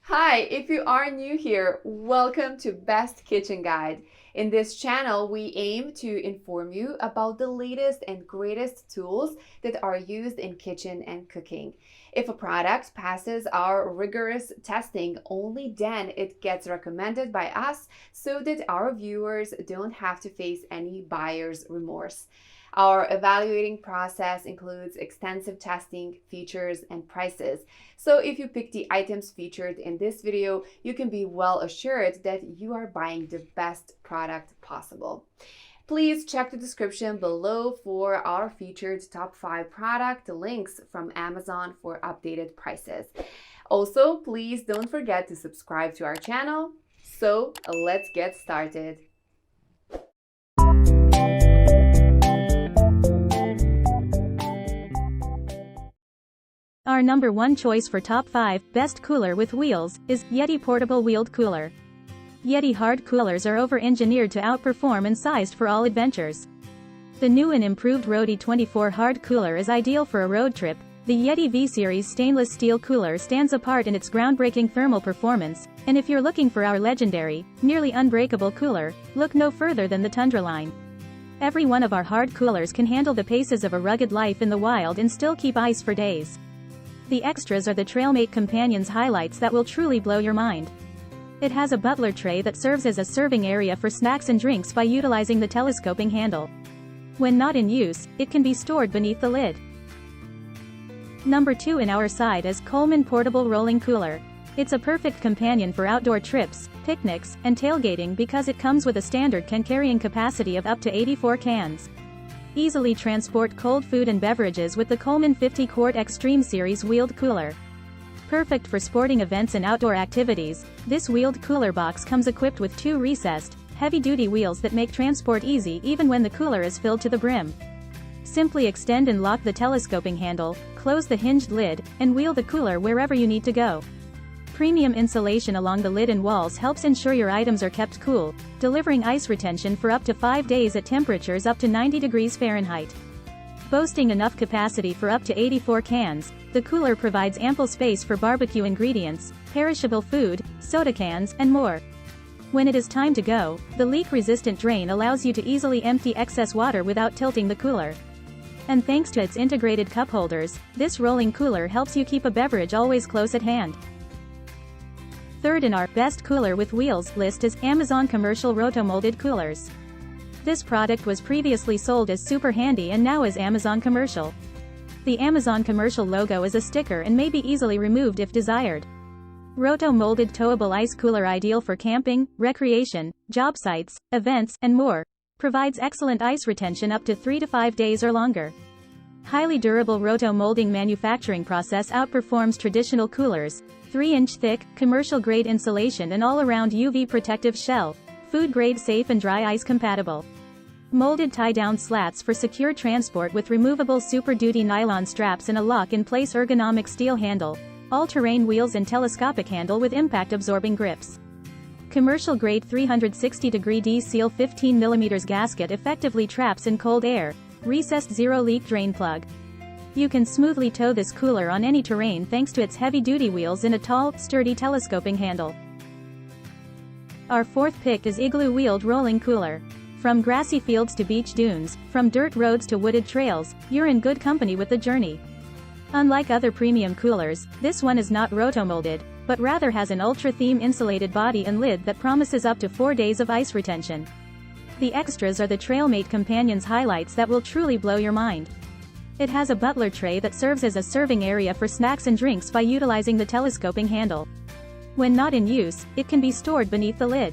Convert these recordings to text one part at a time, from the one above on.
Hi, if you are new here, welcome to Best Kitchen Guide. In this channel, we aim to inform you about the latest and greatest tools that are used in kitchen and cooking. If a product passes our rigorous testing, only then it gets recommended by us so that our viewers don't have to face any buyer's remorse. Our evaluating process includes extensive testing, features, and prices. So if you pick the items featured in this video, you can be well assured that you are buying the best product possible. Please check the description below for our featured top 5 product links from Amazon for updated prices. Also, please don't forget to subscribe to our channel. So let's get started. Our number one choice for top 5 best cooler with wheels is Yeti Portable Wheeled Cooler. Yeti hard coolers are over-engineered to outperform and sized for all adventures. The new and improved Roadie 24 hard cooler is ideal for a road trip. The Yeti V-Series stainless steel cooler stands apart in its groundbreaking thermal performance, and if you're looking for our legendary, nearly unbreakable cooler, look no further than the Tundra line. Every one of our hard coolers can handle the paces of a rugged life in the wild and still keep ice for days. The extras are the Trailmate Companion's highlights that will truly blow your mind. It has a butler tray that serves as a serving area for snacks and drinks by utilizing the telescoping handle. When not in use, it can be stored beneath the lid. Number 2 in our side is Coleman Portable Rolling Cooler. It's a perfect companion for outdoor trips, picnics, and tailgating because it comes with a standard can-carrying capacity of up to 84 cans. Easily transport cold food and beverages with the Coleman 50-quart Extreme Series wheeled cooler. Perfect for sporting events and outdoor activities, this wheeled cooler box comes equipped with 2 recessed, heavy-duty wheels that make transport easy even when the cooler is filled to the brim. Simply extend and lock the telescoping handle, close the hinged lid, and wheel the cooler wherever you need to go. Premium insulation along the lid and walls helps ensure your items are kept cool, delivering ice retention for up to 5 days at temperatures up to 90 degrees Fahrenheit. Boasting enough capacity for up to 84 cans, the cooler provides ample space for barbecue ingredients, perishable food, soda cans, and more. When it is time to go, the leak-resistant drain allows you to easily empty excess water without tilting the cooler. And thanks to its integrated cup holders, this rolling cooler helps you keep a beverage always close at hand. Third in our best cooler with wheels list is Amazon Commercial Rotomolded Coolers. This product was previously sold as Super Handy and now is Amazon Commercial. The Amazon Commercial logo is a sticker and may be easily removed if desired. Roto-molded towable ice cooler ideal for camping, recreation, job sites, events, and more. Provides excellent ice retention up to 3 to 5 days or longer. Highly durable roto-molding manufacturing process outperforms traditional coolers. 3-inch thick, commercial-grade insulation and all-around UV protective shell. Food-grade safe and dry ice compatible. Molded tie-down slats for secure transport with removable Super Duty nylon straps and a lock-in-place ergonomic steel handle. All-terrain wheels and telescopic handle with impact-absorbing grips. Commercial-grade 360-degree D-seal 15mm gasket effectively traps in cold air. Recessed zero-leak drain plug. You can smoothly tow this cooler on any terrain thanks to its heavy-duty wheels and a tall, sturdy telescoping handle. Our fourth pick is Igloo Wheeled Rolling Cooler. From grassy fields to beach dunes, from dirt roads to wooded trails, you're in good company with the journey. Unlike other premium coolers, this one is not rotomolded, but rather has an ultra-theme insulated body and lid that promises up to 4 days of ice retention. The extras are the Trailmate Companion's highlights that will truly blow your mind. It has a butler tray that serves as a serving area for snacks and drinks by utilizing the telescoping handle. When not in use, it can be stored beneath the lid.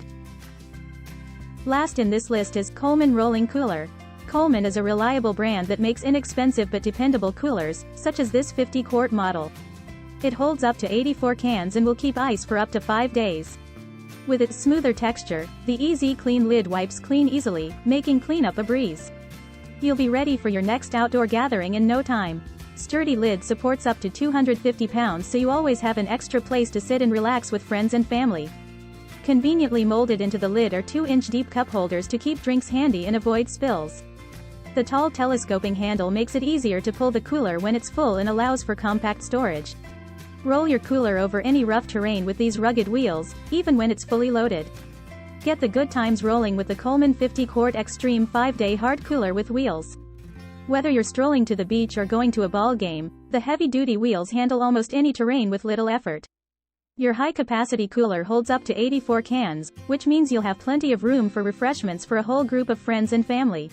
Last in this list is Coleman Rolling Cooler. Coleman is a reliable brand that makes inexpensive but dependable coolers, such as this 50-quart model. It holds up to 84 cans and will keep ice for up to 5 days. With its smoother texture, the Easy Clean lid wipes clean easily, making cleanup a breeze. You'll be ready for your next outdoor gathering in no time. Sturdy lid supports up to 250 pounds so you always have an extra place to sit and relax with friends and family. Conveniently molded into the lid are 2-inch deep cup holders to keep drinks handy and avoid spills. The tall telescoping handle makes it easier to pull the cooler when it's full and allows for compact storage. Roll your cooler over any rough terrain with these rugged wheels, even when it's fully loaded. Get the good times rolling with the Coleman 50-quart Extreme 5-day hard cooler with wheels. Whether you're strolling to the beach or going to a ball game, the heavy-duty wheels handle almost any terrain with little effort. Your high-capacity cooler holds up to 84 cans, which means you'll have plenty of room for refreshments for a whole group of friends and family.